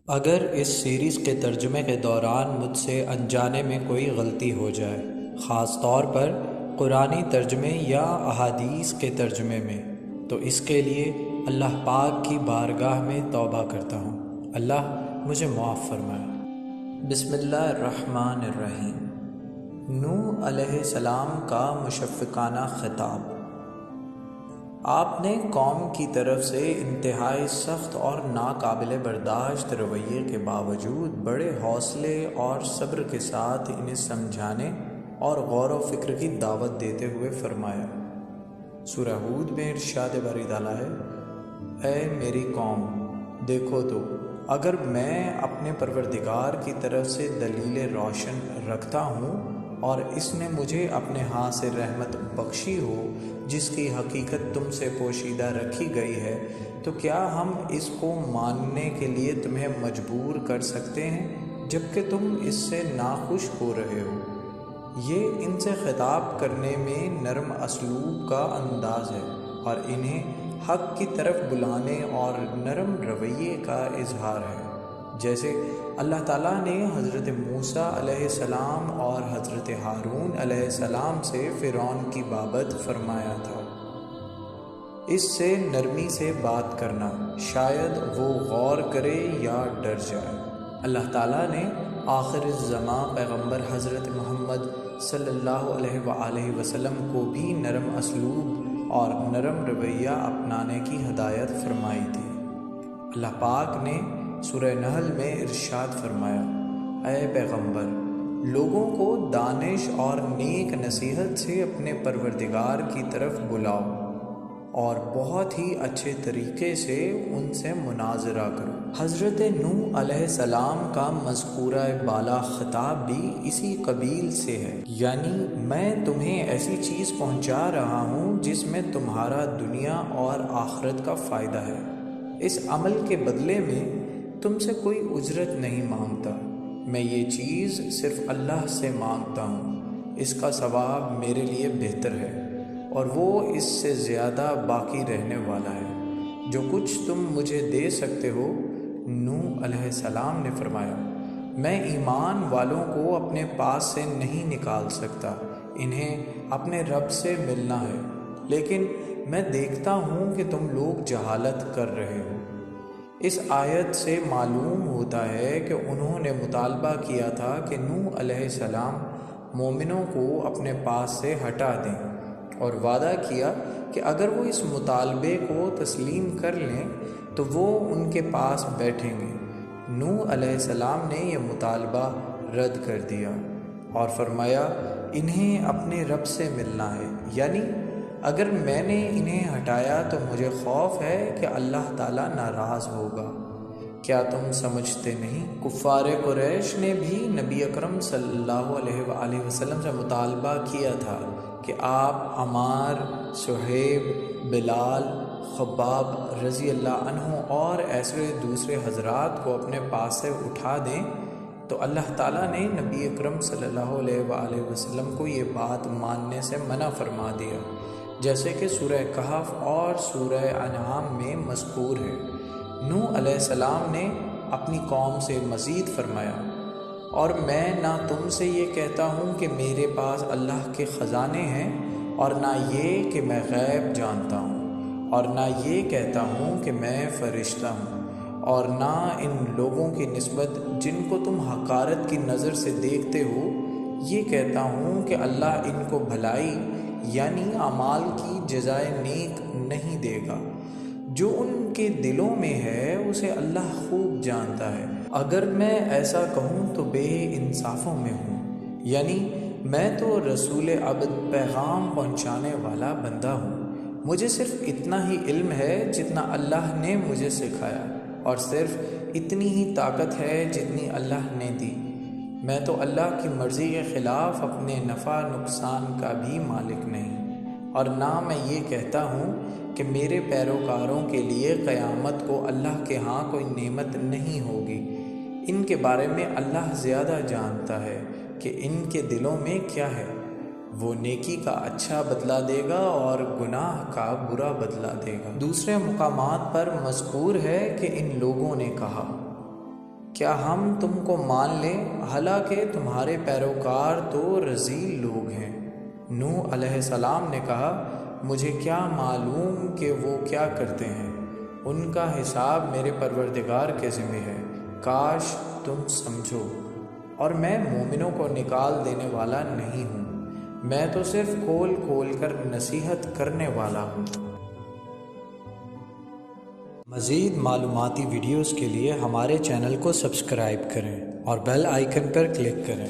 اگر اس سیریز کے ترجمے کے دوران مجھ سے انجانے میں کوئی غلطی ہو جائے، خاص طور پر قرآنی ترجمے یا احادیث کے ترجمے میں، تو اس کے لیے اللہ پاک کی بارگاہ میں توبہ کرتا ہوں۔ اللہ مجھے معاف فرمائے۔ بسم اللہ الرحمن الرحیم۔ نوح علیہ السلام کا مشفقانہ خطاب۔ آپ نے قوم کی طرف سے انتہائی سخت اور ناقابل برداشت رویے کے باوجود بڑے حوصلے اور صبر کے ساتھ انہیں سمجھانے اور غور و فکر کی دعوت دیتے ہوئے فرمایا۔ سورہ ہود میں ارشاد باری تعالیٰ ہے، اے میری قوم، دیکھو تو اگر میں اپنے پروردگار کی طرف سے دلیل روشن رکھتا ہوں اور اس نے مجھے اپنے ہاں سے رحمت بخشی ہو جس کی حقیقت تم سے پوشیدہ رکھی گئی ہے، تو کیا ہم اس کو ماننے کے لیے تمہیں مجبور کر سکتے ہیں جبکہ تم اس سے ناخوش ہو رہے ہو؟ یہ ان سے خطاب کرنے میں نرم اسلوب کا انداز ہے اور انہیں حق کی طرف بلانے اور نرم رویے کا اظہار ہے، جیسے اللہ تعالیٰ نے حضرت موسیٰ علیہ السلام اور حضرت ہارون علیہ السلام سے فرعون کی بابت فرمایا تھا۔ اس سے نرمی سے بات کرنا، شاید وہ غور کرے یا ڈر جائے۔ اللہ تعالیٰ نے آخر الزماں پیغمبر حضرت محمد صلی اللہ علیہ وآلہ وسلم کو بھی نرم اسلوب اور نرم رویہ اپنانے کی ہدایت فرمائی تھی۔ اللہ پاک نے سورہ نحل میں ارشاد فرمایا، اے پیغمبر، لوگوں کو دانش اور نیک نصیحت سے اپنے پروردگار کی طرف بلاؤ اور بہت ہی اچھے طریقے سے ان سے مناظرہ کرو۔ حضرت نوح علیہ السلام کا مذکورہ بالا خطاب بھی اسی قبیل سے ہے، یعنی میں تمہیں ایسی چیز پہنچا رہا ہوں جس میں تمہارا دنیا اور آخرت کا فائدہ ہے۔ اس عمل کے بدلے میں تم سے کوئی اجرت نہیں مانگتا، میں یہ چیز صرف اللہ سے مانگتا ہوں، اس کا ثواب میرے لیے بہتر ہے اور وہ اس سے زیادہ باقی رہنے والا ہے۔ جو کچھ تم مجھے دے سکتے ہو، نوح علیہ السلام نے فرمایا، میں ایمان والوں کو اپنے پاس سے نہیں نکال سکتا، انہیں اپنے رب سے ملنا ہے، لیکن میں دیکھتا ہوں کہ تم لوگ جہالت کر رہے ہو۔ اس آیت سے معلوم ہوتا ہے کہ انہوں نے مطالبہ کیا تھا کہ نوح علیہ السلام مومنوں کو اپنے پاس سے ہٹا دیں اور وعدہ کیا کہ اگر وہ اس مطالبے کو تسلیم کر لیں تو وہ ان کے پاس بیٹھیں گے۔ نوح علیہ السلام نے یہ مطالبہ رد کر دیا اور فرمایا، انہیں اپنے رب سے ملنا ہے، یعنی اگر میں نے انہیں ہٹایا تو مجھے خوف ہے کہ اللہ تعالیٰ ناراض ہوگا۔ کیا تم سمجھتے نہیں؟ کفار قریش نے بھی نبی اکرم صلی اللہ علیہ وآلہ وسلم سے مطالبہ کیا تھا کہ آپ عمار، صہیب، بلال، خباب رضی اللہ عنہ اور ایسے دوسرے حضرات کو اپنے پاس سے اٹھا دیں، تو اللہ تعالیٰ نے نبی اکرم صلی اللہ علیہ وآلہ وسلم کو یہ بات ماننے سے منع فرما دیا، جیسے کہ سورہ کہف اور سورہ انعام میں مذکور ہے۔ نوح علیہ السلام نے اپنی قوم سے مزید فرمایا، اور میں نہ تم سے یہ کہتا ہوں کہ میرے پاس اللہ کے خزانے ہیں، اور نہ یہ کہ میں غیب جانتا ہوں، اور نہ یہ کہتا ہوں کہ میں فرشتہ ہوں، اور نہ ان لوگوں کی نسبت جن کو تم حقارت کی نظر سے دیکھتے ہو یہ کہتا ہوں کہ اللہ ان کو بھلائی یعنی اعمال کی جزائے نیک نہیں دے گا۔ جو ان کے دلوں میں ہے اسے اللہ خوب جانتا ہے۔ اگر میں ایسا کہوں تو بے انصافوں میں ہوں، یعنی میں تو رسول عبد، پیغام پہنچانے والا بندہ ہوں۔ مجھے صرف اتنا ہی علم ہے جتنا اللہ نے مجھے سکھایا، اور صرف اتنی ہی طاقت ہے جتنی اللہ نے دی۔ میں تو اللہ کی مرضی کے خلاف اپنے نفع نقصان کا بھی مالک نہیں، اور نہ میں یہ کہتا ہوں کہ میرے پیروکاروں کے لیے قیامت کو اللہ کے ہاں کوئی نعمت نہیں ہوگی۔ ان کے بارے میں اللہ زیادہ جانتا ہے کہ ان کے دلوں میں کیا ہے۔ وہ نیکی کا اچھا بدلہ دے گا اور گناہ کا برا بدلہ دے گا۔ دوسرے مقامات پر مذکور ہے کہ ان لوگوں نے کہا، کیا ہم تم کو مان لیں، حالانکہ تمہارے پیروکار تو رذیل لوگ ہیں؟ نوح علیہ السلام نے کہا، مجھے کیا معلوم کہ وہ کیا کرتے ہیں، ان کا حساب میرے پروردگار کے ذمہ ہے، کاش تم سمجھو۔ اور میں مومنوں کو نکال دینے والا نہیں ہوں، میں تو صرف کھول کھول کر نصیحت کرنے والا ہوں۔ مزید معلوماتی ویڈیوز کے لیے ہمارے چینل کو سبسکرائب کریں اور بیل آئیکن پر کلک کریں۔